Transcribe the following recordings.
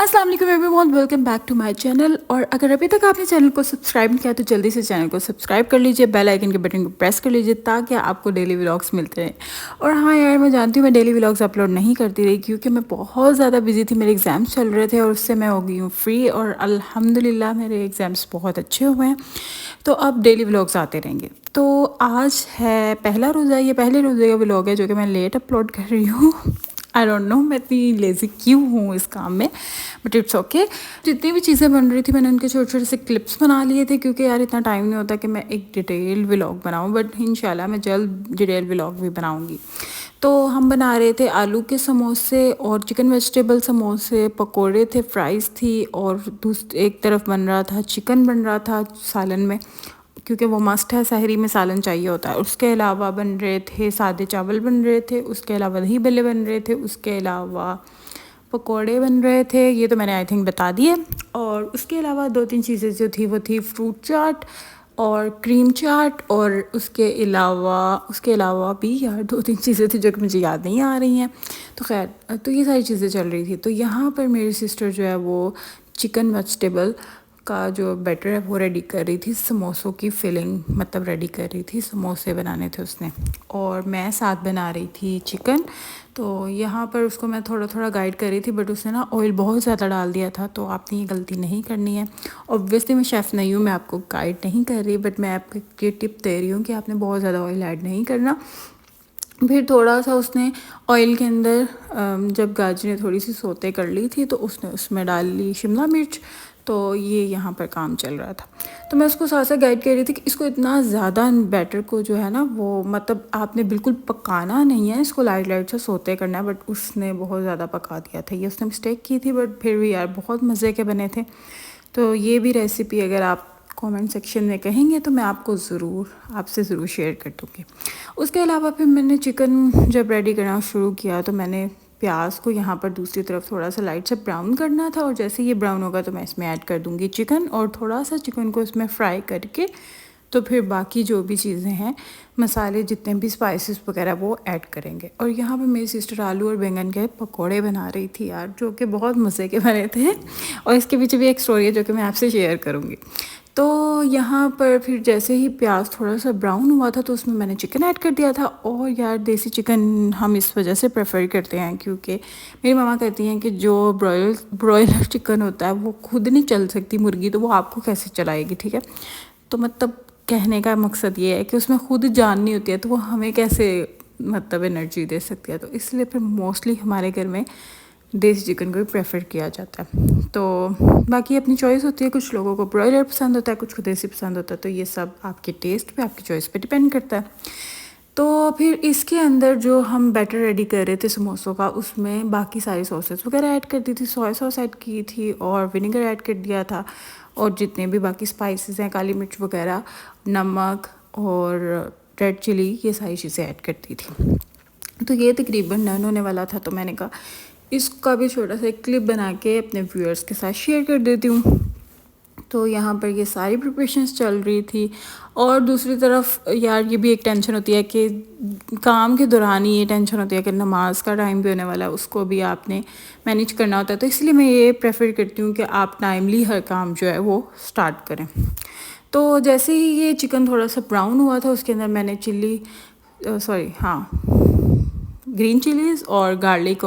अस्सलाम वालेकुम everyone, welcome back to my channel. और अगर अभी तक आपने चैनल को सब्सक्राइब नहीं किया तो जल्दी से चैनल को सब्सक्राइब कर लीजिए, बेल आइकन के बटन को प्रेस कर लीजिए ताकि आपको डेली व्लॉग्स मिलते रहें। और हाँ यार, मैं जानती हूँ मैं डेली व्लॉग्स अपलोड नहीं करती रही क्योंकि मैं बहुत ज़्यादा बिजी थी, मेरे एग्ज़ाम्स चल रहे थे और उससे मैं हो गई हूँ फ्री। और अल्हम्दुलिल्लाह मेरे एग्ज़ाम्स बहुत अच्छे हुए हैं, तो अब डेली व्लॉग्स आते रहेंगे। तो आज है पहला रोज़ा, ये पहले रोज़े का व्लॉग है जो कि मैं लेट अपलोड कर रही हूँ। आई डोंट नो मैं इतनी लेज़ी क्यों हूँ इस काम में, बट इट्स ओके। जितनी भी चीज़ें बन रही थी मैंने उनके छोटे छोटे से क्लिप्स बना लिए थे क्योंकि यार इतना टाइम नहीं होता कि मैं एक डिटेल व्लॉग बनाऊँ, बट इंशाल्लाह मैं जल्द डिटेल व्लॉग भी बनाऊँगी। तो हम बना रहे थे आलू के समोसे और चिकन वेजिटेबल समोसे, पकोड़े थे, फ्राइज़ थी और एक तरफ बन रहा था चिकन बन रहा था सालन में, क्योंकि वो मस्ट है, सहरी में सालन चाहिए होता है। उसके अलावा बन रहे थे सादे चावल बन रहे थे, उसके अलावा दही बल्ले बन रहे थे, उसके अलावा पकोड़े बन रहे थे, ये तो मैंने आई थिंक बता दिए। और उसके अलावा दो तीन चीज़ें जो थी वो थी फ्रूट चाट और क्रीम चाट, और उसके अलावा भी यार दो तीन चीज़ें थी जो कि मुझे याद नहीं आ रही हैं। तो खैर, तो ये सारी चीज़ें चल रही थी। तो यहाँ पर मेरी सिस्टर जो है वो चिकन वेजिटेबल का जो बैटर है वो रेडी कर रही थी, समोसों की फिलिंग मतलब रेडी कर रही थी, समोसे बनाने थे उसने, और मैं साथ बना रही थी चिकन। तो यहाँ पर उसको मैं थोड़ा थोड़ा गाइड कर रही थी, बट उसने ना ऑयल बहुत ज़्यादा डाल दिया था, तो आपने ये गलती नहीं करनी है। ऑब्वियसली मैं शेफ़ नहीं हूँ, मैं आपको गाइड नहीं कर रही, बट मैं आपको ये टिप दे रही हूँ कि आपने बहुत ज़्यादा ऑयल ऐड नहीं करना। फिर थोड़ा सा उसने ऑयल के अंदर जब गाजरें थोड़ी सी सोते कर ली थी तो उसने उसमें डाल ली शिमला मिर्च। तो ये यहाँ पर काम चल रहा था, तो मैं उसको साथ साथ गाइड कर रही थी कि इसको इतना ज़्यादा बैटर को जो है ना वो मतलब आपने बिल्कुल पकाना नहीं है, इसको लाइट लाइट से सोते करना है, बट उसने बहुत ज़्यादा पका दिया था, ये उसने मिस्टेक की थी, बट फिर भी यार बहुत मज़े के बने थे। तो ये भी रेसिपी अगर आप कमेंट सेक्शन में कहेंगे तो मैं आपको आपसे ज़रूर शेयर कर दूँगी। उसके अलावा फिर मैंने चिकन जब रेडी करना शुरू किया तो मैंने प्याज को यहाँ पर दूसरी तरफ थोड़ा सा लाइट से ब्राउन करना था, और जैसे ये ब्राउन होगा तो मैं इसमें ऐड कर दूँगी चिकन, और थोड़ा सा चिकन को इसमें फ्राई करके तो फिर बाकी जो भी चीज़ें हैं, मसाले जितने भी स्पाइसेस वगैरह वो ऐड करेंगे। और यहाँ पे मेरी सिस्टर आलू और बैंगन के पकोड़े बना रही थी यार, जो कि बहुत मज़े के बने थे, और इसके पीछे भी एक स्टोरी है जो कि मैं आपसे शेयर करूँगी। तो यहाँ पर फिर जैसे ही प्याज थोड़ा सा ब्राउन हुआ था तो उसमें मैंने चिकन ऐड कर दिया था। और यार देसी चिकन हम इस वजह से प्रेफर करते हैं क्योंकि मेरी मामा कहती हैं कि जो ब्रॉयलर चिकन होता है वो खुद नहीं चल सकती मुर्गी, तो वो आपको कैसे चलाएगी, ठीक है। तो मतलब कहने का मकसद ये है कि उसमें खुद जान नहीं होती है, तो वो हमें कैसे मतलब एनर्जी दे सकती है। तो इसलिए फिर मोस्टली हमारे घर में देसी चिकन को ही प्रेफर किया जाता है। तो बाकी अपनी चॉइस होती है, कुछ लोगों को ब्रॉयलर पसंद होता है, कुछ को देसी पसंद होता है, तो ये सब आपके टेस्ट पे, आपकी चॉइस पे डिपेंड करता है। तो फिर इसके अंदर जो हम बैटर रेडी कर रहे थे समोसों का, उसमें बाकी सारी सॉसेस वगैरह ऐड कर दी थी, सोया सॉस ऐड की थी और विनेगर ऐड कर दिया था, और जितने भी बाकी स्पाइसेस हैं, काली मिर्च वगैरह, नमक और रेड चिली, ये सारी चीज़ें ऐड कर दी थी। तो ये तकरीबन डन होने वाला था, तो मैंने कहा इसका भी छोटा सा एक क्लिप बना के अपने व्यूअर्स के साथ शेयर कर देती हूँ। तो यहाँ पर ये सारी प्रिपरेशंस चल रही थी, और दूसरी तरफ यार ये भी एक टेंशन होती है कि काम के दौरान ही ये टेंशन होती है कि नमाज का टाइम भी होने वाला है, उसको भी आपने मैनेज करना होता है। तो इसलिए मैं ये प्रेफर करती हूँ कि आप टाइमली हर काम जो है वो स्टार्ट करें। तो जैसे ही ये चिकन थोड़ा सा ब्राउन हुआ था उसके अंदर मैंने ग्रीन चिलीज़ और गार्लिक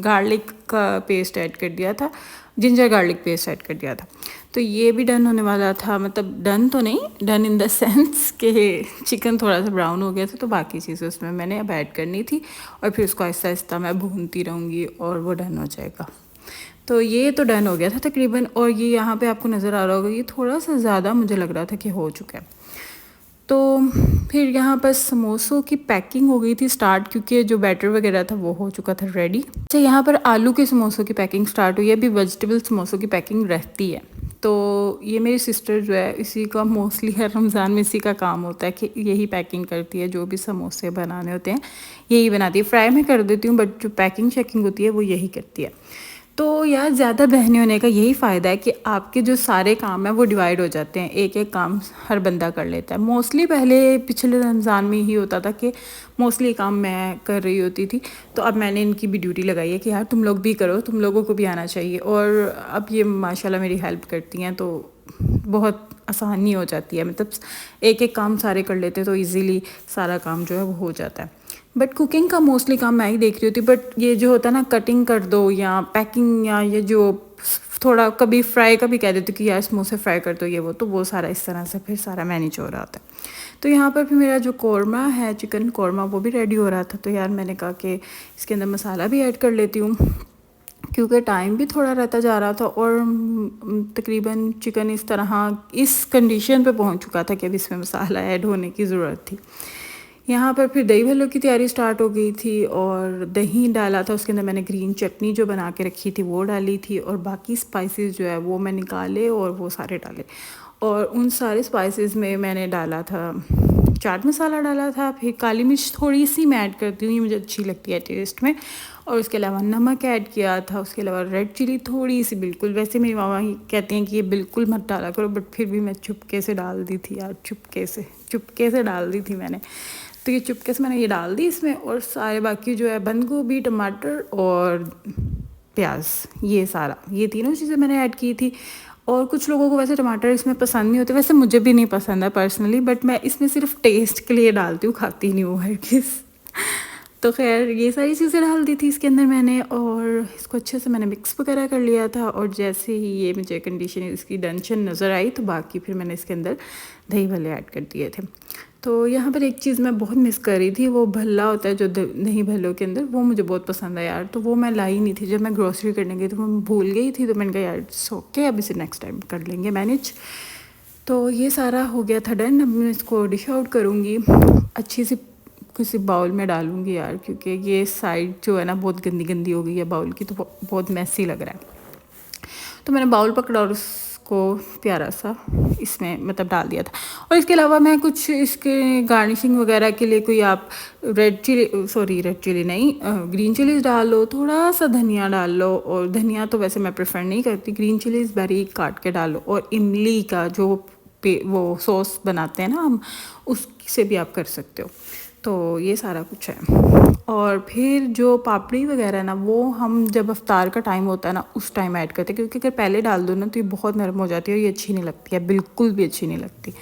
गार्लिक का पेस्ट ऐड कर दिया था, जिंजर गार्लिक पेस्ट ऐड कर दिया था। तो ये भी डन होने वाला था, मतलब डन तो नहीं, डन इन द सेंस कि चिकन थोड़ा सा ब्राउन हो गया था, तो बाकी चीज़ें उसमें मैंने अब ऐड करनी थी, और फिर उसको आहिस्ता आहिस्ता मैं भूनती रहूँगी और वो डन हो जाएगा। तो ये तो डन हो गया था तकरीबन, और ये यहाँ पे आपको नज़र आ रहा होगा ये थोड़ा सा ज़्यादा मुझे लग रहा था कि हो चुका है। तो फिर यहाँ पर समोसों की पैकिंग हो गई थी स्टार्ट, क्योंकि जो बैटर वगैरह था वो हो चुका था रेडी। अच्छा, यहाँ पर आलू के समोसों की पैकिंग स्टार्ट हुई है, अभी वेजिटेबल समोसों की पैकिंग रहती है। तो ये मेरी सिस्टर जो है इसी का मोस्टली हर रमज़ान में इसी का काम होता है कि यही पैकिंग करती है, जो भी समोसे बनाने होते हैं यही बनाती है। फ्राई में कर देती हूँ, बट जो पैकिंग शेकिंग होती है वो यही करती है। तो यार ज़्यादा बहनें होने का यही फ़ायदा है कि आपके जो सारे काम हैं वो डिवाइड हो जाते हैं, एक एक काम हर बंदा कर लेता है। मोस्टली पहले पिछले रमज़ान में ही होता था कि मोस्टली काम मैं कर रही होती थी, तो अब मैंने इनकी भी ड्यूटी लगाई है कि यार तुम लोग भी करो, तुम लोगों को भी आना चाहिए। और अब ये माशाल्लाह मेरी हेल्प करती हैं, तो बहुत आसानी हो जाती है, मतलब एक एक काम सारे कर लेते तो ईज़िली सारा काम जो है वो हो जाता है। बट कुकिंग का मोस्टली काम मैं ही देख रही होती, बट ये जो होता है ना कटिंग कर दो या पैकिंग, या ये जो थोड़ा कभी फ्राई का भी कह देती कि यार समोसे फ्राई कर दो, ये वो सारा इस तरह से फिर सारा मैनेज हो रहा होता है। तो यहाँ पर फिर मेरा जो कौरमा है, चिकन कौरमा, वो भी रेडी हो रहा था। तो यार मैंने कहा कि इसके अंदर मसाला भी ऐड कर लेती हूँ, क्योंकि टाइम भी थोड़ा रहता जा रहा था और तकरीबन चिकन इस तरह इस कंडीशन पे पहुंच चुका था कि अब इसमें मसाला ऐड होने की ज़रूरत थी। यहाँ पर फिर दही भल्लों की तैयारी स्टार्ट हो गई थी और दही डाला था, उसके अंदर मैंने ग्रीन चटनी जो बना के रखी थी वो डाली थी, और बाकी स्पाइसेस जो है वो मैं निकाले और वो सारे डाले। और उन सारे स्पाइसेस में मैंने डाला था चाट मसाला डाला था, फिर काली मिर्च थोड़ी सी मैं ऐड करती हूँ, ये मुझे अच्छी लगती है टेस्ट में, और उसके अलावा नमक ऐड किया था। उसके अलावा रेड चिली थोड़ी सी, बिल्कुल, वैसे मेरी मामा ही कहती हैं कि ये बिल्कुल मत डाला करो, बट फिर भी मैं चुपके से डाल दी थी यार, चुपके से डाल दी थी मैंने। तो ये चुपके से मैंने ये डाल दी इसमें, और सारे बाकी जो है बंद गोभी, टमाटर और प्याज, ये तीनों चीज़ें मैंने ऐड की थी। और कुछ लोगों को वैसे टमाटर इसमें पसंद नहीं होते, वैसे मुझे भी नहीं पसंद है पर्सनली, बट मैं इसमें सिर्फ टेस्ट के लिए डालती हूँ, खाती नहीं हूँ हर किस। तो खैर ये सारी चीज़ें डाल दी थी इसके अंदर मैंने, और इसको अच्छे से मैंने मिक्स वगैरह कर लिया था। और जैसे ही ये मुझे कंडीशन इसकी डनशन नज़र आई, तो बाकी फिर मैंने इसके अंदर दही भल्ले ऐड कर दिए थे। तो यहाँ पर एक चीज़ मैं बहुत मिस कर रही थी, वो भल्ला होता है जो दही भल्लों के अंदर, वो मुझे बहुत पसंद है यार, तो वो मैं लाई नहीं थी। जब मैं ग्रोसरी करने गई तो मैं भूल गई थी, तो मैंने कहा यार ओके, अब इसे नेक्स्ट टाइम कर लेंगे मैनेज। तो ये सारा हो गया था डन। अब मैं इसको डिश आउट करूँगी, अच्छी सी किसी बाउल में डालूँगी यार, क्योंकि ये साइड जो है ना बहुत गंदी गंदी हो गई है बाउल की, तो बहुत मैसी लग रहा है। तो मैंने बाउल पकड़ा और उसको प्यारा सा इसमें मतलब डाल दिया था। और इसके अलावा मैं कुछ इसके गार्निशिंग वगैरह के लिए कोई आप रेड चिली नहीं, ग्रीन चिलीज़ डाल लो, थोड़ा सा धनिया डाल लो, और धनिया तो वैसे मैं प्रेफर नहीं करती, ग्रीन चिलीज़ बारीक काट के डालो, और इमली का जो वो सॉस बनाते हैं ना हम, उससे भी आप कर सकते हो। तो ये सारा कुछ है। और फिर जो पापड़ी वगैरह ना, वो हम जब अफ्तार का टाइम होता है ना उस टाइम ऐड करते हैं, क्योंकि अगर पहले डाल दो ना तो ये बहुत नरम हो जाती है और ये अच्छी नहीं लगती है, बिल्कुल भी अच्छी नहीं लगती।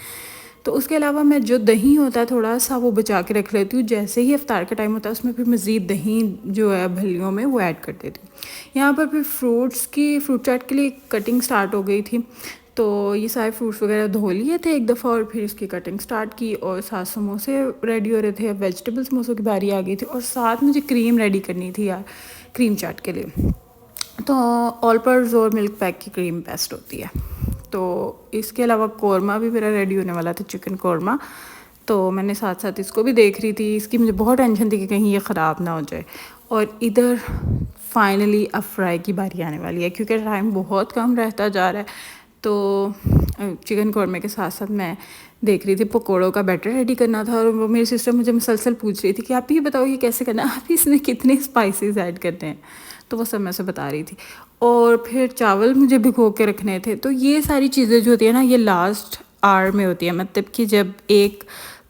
तो उसके अलावा मैं जो दही होता है थोड़ा सा वो बचा के रख लेती हूँ, जैसे ही अफ्तार का टाइम होता है उसमें फिर मज़ीद दही जो है भल्लियों में वो ऐड कर देती हूँ। यहाँ पर फिर फ्रूट चाट के लिए कटिंग स्टार्ट हो गई थी। तो ये सारे फ्रूट्स वगैरह धो लिए थे एक दफ़ा, और फिर इसकी कटिंग स्टार्ट की, और साथ समोसे रेडी हो रहे थे। अब वेजिटेबल समोसों की बारी आ गई थी, और साथ मुझे क्रीम रेडी करनी थी यार क्रीम चाट के लिए। तो ऑल पर्स और मिल्क पैक की क्रीम बेस्ट होती है। तो इसके अलावा कौरमा भी मेरा रेडी होने वाला था, चिकन कौरमा, तो मैंने साथ साथ इसको भी देख रही थी। इसकी मुझे बहुत टेंशन थी कि कहीं ये ख़राब ना हो जाए। और इधर फाइनली अब फ्राई की बारी आने वाली है, क्योंकि टाइम बहुत कम रहता जा रहा है। तो चिकन कौरमे के साथ साथ मैं देख रही थी पकौड़ों का बैटर रेडी करना था, और वो मेरी सिस्टर मुझे मुसलसल पूछ रही थी कि आप ये बताओ ये कैसे करना है, आप इसमें कितने स्पाइसेस ऐड करते हैं, तो वो सब मैं से बता रही थी। और फिर चावल मुझे भिगो के रखने थे। तो ये सारी चीज़ें जो होती है ना, ये लास्ट आवर में होती है, मतलब कि जब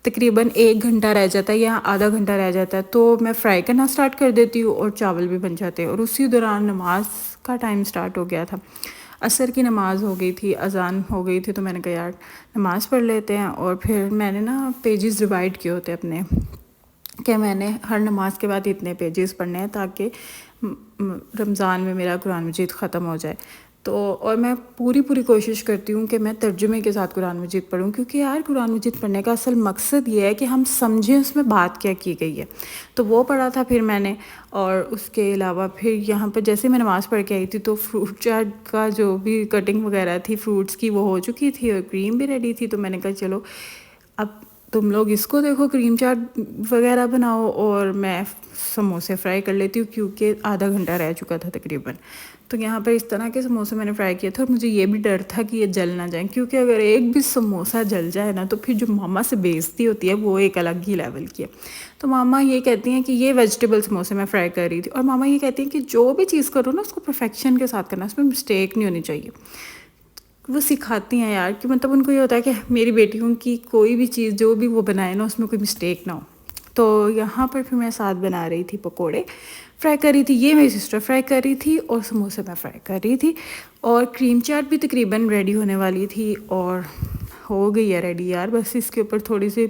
तकरीबन 1 घंटा रह जाता है या आधा घंटा रह जाता है, तो मैं फ्राई करना स्टार्ट कर देती हूँ और चावल भी बन जाते हैं। और उसी दौरान नमाज का टाइम स्टार्ट हो गया था, असर की नमाज़ हो गई थी, अजान हो गई थी, तो मैंने कहा यार नमाज़ पढ़ लेते हैं। और फिर मैंने ना पेजेस डिवाइड किए होते अपने, कि मैंने हर नमाज के बाद इतने पेजेस पढ़ने हैं ताकि रमज़ान में मेरा कुरान मजीद ख़त्म हो जाए। तो और मैं पूरी कोशिश करती हूँ कि मैं तर्जुमे के साथ कुरान मजीद पढूँ, क्योंकि यार कुरान मजीद पढ़ने का असल मकसद ये है कि हम समझें उसमें बात क्या की गई है। तो वो पढ़ा था फिर मैंने। और उसके अलावा फिर यहाँ पर जैसे मैं नमाज़ पढ़ के आई थी, तो फ्रूट चाट का जो भी कटिंग वगैरह थी फ्रूट्स की वो हो चुकी थी, और क्रीम भी रेडी थी। तो मैंने कहा चलो अब तुम लोग इसको देखो क्रीम चाट वगैरह बनाओ और मैं समोसे फ्राई कर लेती हूँ, क्योंकि आधा घंटा रह चुका था तकरीबन। तो यहाँ पर इस तरह के समोसे मैंने फ्राई किए थे और मुझे ये भी डर था कि ये जल ना जाए, क्योंकि अगर एक भी समोसा जल जाए ना तो फिर जो मामा से बेइज्जती होती है वो एक अलग ही लेवल की है। तो मामा ये कहती हैं कि ये वेजिटेबल समोसे मैं फ्राई कर रही थी, और मामा ये कहती हैं कि जो भी चीज़ करो ना उसको परफेक्शन के साथ करना, उसमें मिस्टेक नहीं होनी चाहिए। वो सिखाती हैं यार, कि मतलब उनको ये होता है कि मेरी बेटियों की कोई भी चीज़ जो भी वो बनाए ना उसमें कोई मिस्टेक ना हो। तो यहाँ पर फिर मैं साथ बना रही थी पकोड़े फ्राई कर रही थी, ये मेरी सिस्टर फ्राई कर रही थी और समोसे मैं फ्राई कर रही थी, और क्रीम चाट भी तकरीबन रेडी होने वाली थी और हो गई है रेडी यार। बस इसके ऊपर थोड़ी सी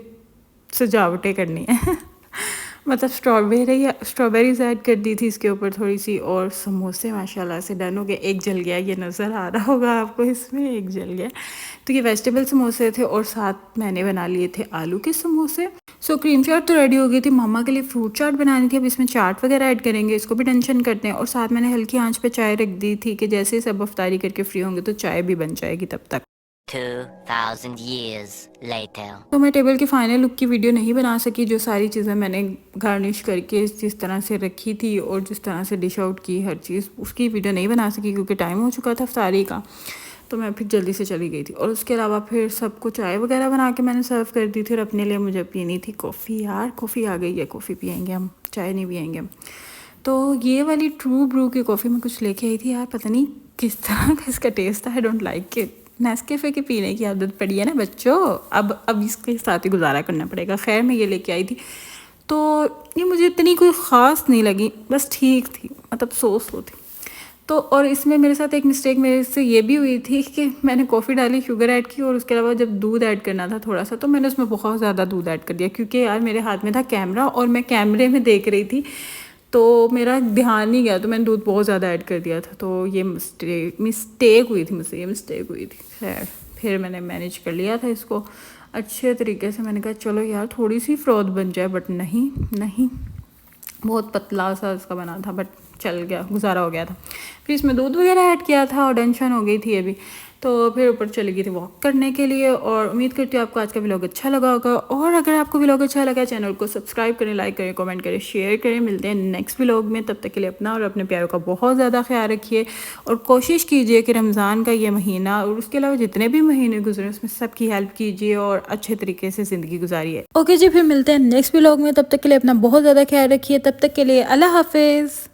सजावटें करनी है मतलब स्ट्रॉबेरीज ऐड कर दी थी इसके ऊपर थोड़ी सी, और समोसे माशाल्लाह से डन हो गए। एक जल गया, ये नज़र आ रहा होगा आपको, इसमें एक जल गया। तो ये वेजिटेबल समोसे थे और साथ मैंने बना लिए थे आलू के समोसे। सो क्रीम चाट तो रेडी हो गई थी, मामा के लिए फ्रूट चाट बनानी थी। अब इसमें चाट वगैरह ऐड करेंगे, इसको भी टेंशन करते हैं। और साथ मैंने हल्की आंच पे चाय रख दी थी कि जैसे ही सब अफ्तारी करके फ्री होंगे तो चाय भी बन जाएगी तब तक। 2000 years later. तो मैं टेबल की फाइनल लुक की वीडियो नहीं बना सकी, जो सारी चीज़ें मैंने गार्निश करके जिस तरह से रखी थी और जिस तरह से डिश आउट की हर चीज़, उसकी वीडियो नहीं बना सकी क्योंकि टाइम हो चुका था अफ्तारी का। तो मैं फिर जल्दी से चली गई थी, और उसके अलावा फिर सबको चाय वगैरह बना के मैंने सर्व कर दी थी, और अपने लिए मुझे पीनी थी कॉफ़ी। यार कॉफ़ी आ गई है, कॉफ़ी पियेंगे हम, चाय नहीं पियेंगे हम। तो ये वाली ट्रू ब्रू की कॉफ़ी मैं कुछ लेके आई थी यार, पता नहीं किस तरह का इसका टेस्ट था, I don't like it. Nescafe की पीने की आदत पड़ी है ना बच्चों, अब इसके साथ ही गुजारा करना पड़ेगा। खैर मैं ये लेके आई थी, तो ये मुझे इतनी कोई ख़ास नहीं लगी, बस ठीक थी, मतलब सो थी। तो और इसमें मेरे साथ एक मिस्टेक मेरे से ये भी हुई थी कि मैंने कॉफ़ी डाली, शुगर ऐड की, और उसके अलावा जब दूध ऐड करना था थोड़ा सा, तो मैंने उसमें बहुत ज़्यादा दूध ऐड कर दिया, क्योंकि यार मेरे हाथ में था कैमरा और मैं कैमरे में देख रही थी, तो मेरा ध्यान नहीं गया, तो मैंने दूध बहुत ज़्यादा ऐड कर दिया था। तो ये मिस्टेक हुई थी मुझसे, ये मिस्टेक हुई थी। खैर फिर मैंने मैनेज कर लिया था इसको अच्छे तरीके से। मैंने कहा चलो यार थोड़ी सी फ्रॉथ बन जाए, बट नहीं, बहुत पतला सा इसका बना था, बट चल गया, गुजारा हो गया था। फिर इसमें दूध वगैरह ऐड किया था और टेंशन हो गई थी अभी। तो फिर ऊपर चली गई थी वॉक करने के लिए, और उम्मीद करती हूँ आपको आज का व्लॉग अच्छा लगा होगा। और अगर आपको व्लॉग अच्छा लगा, चैनल को सब्सक्राइब करें, लाइक करें, कमेंट करें, शेयर करें। मिलते हैं नेक्स्ट व्लॉग में, तब तक के लिए अपना और अपने प्यारों का बहुत ज़्यादा ख्याल रखिए, और कोशिश कीजिए कि रमज़ान का ये महीना और उसके अलावा जितने भी महीने गुजरे उसमें सबकी हेल्प कीजिए और अच्छे तरीके से ज़िंदगी गुजारिए। ओके जी, फिर मिलते हैं नेक्स्ट व्लॉग में, तब तक के लिए अपना बहुत ज़्यादा ख्याल रखिए। तब तक के लिए अल्लाह हाफिज़।